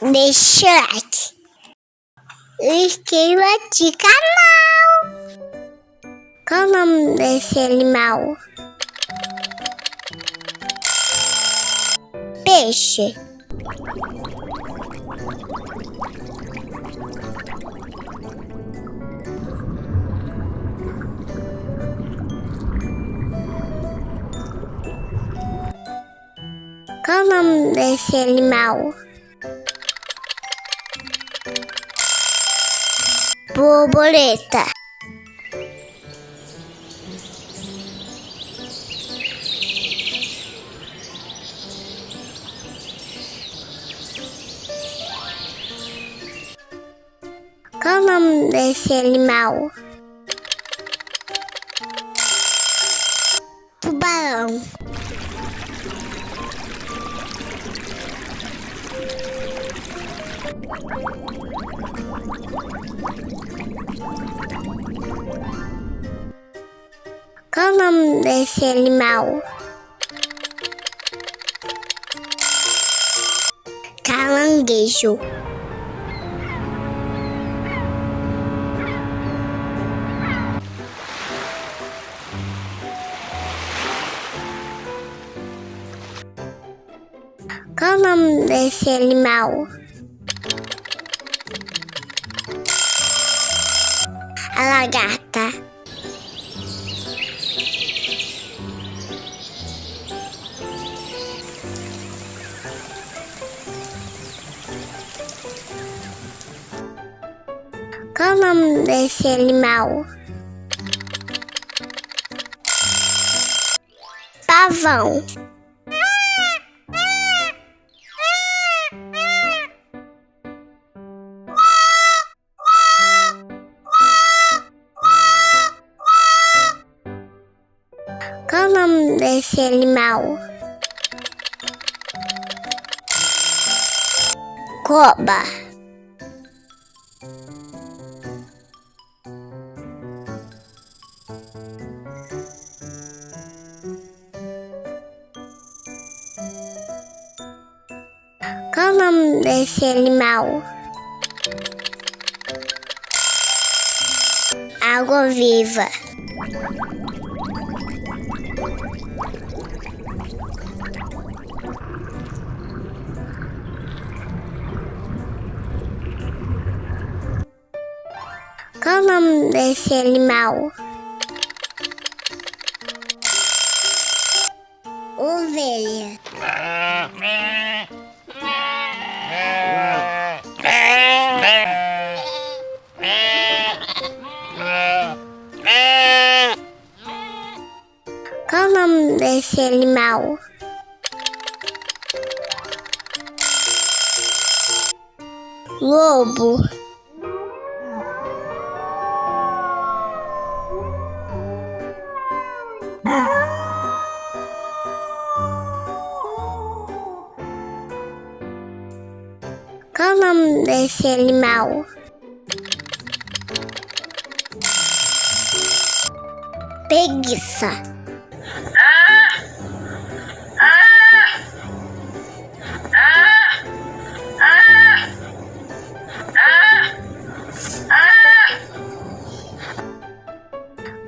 deixa o like. Inscreva no canal. Qual o nome desse animal? Peixe. Qual o nome desse animal? Borboleta. Qual o nome desse animal? Tubarão. Qual o nome desse animal? Caranguejo. Qual o nome desse animal? A lagarta. Qual o nome desse animal? Pavao. Qual o nome desse animal? Cobra. Qual o nome desse animal? Água viva. Qual o nome desse animal? Ovelha. Qual o nome desse animal? Lobo. Qual o nome desse animal? Preguiça.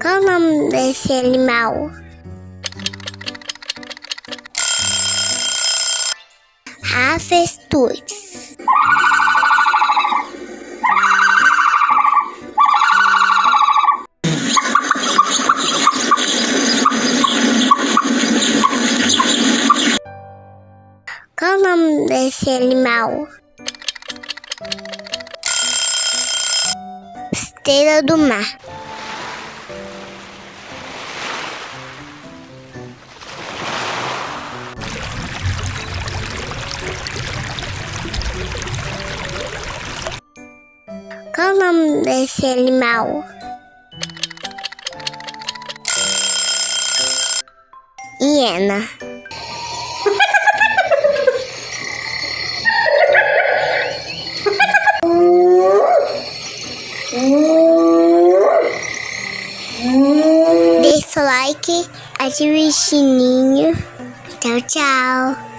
Qual o nome desse animal? Avestruz. Qual o nome desse animal? Estrela do mar. Qual o nome desse animal? Hiena. Deixa o like, ative o sininho. Tchau, tchau.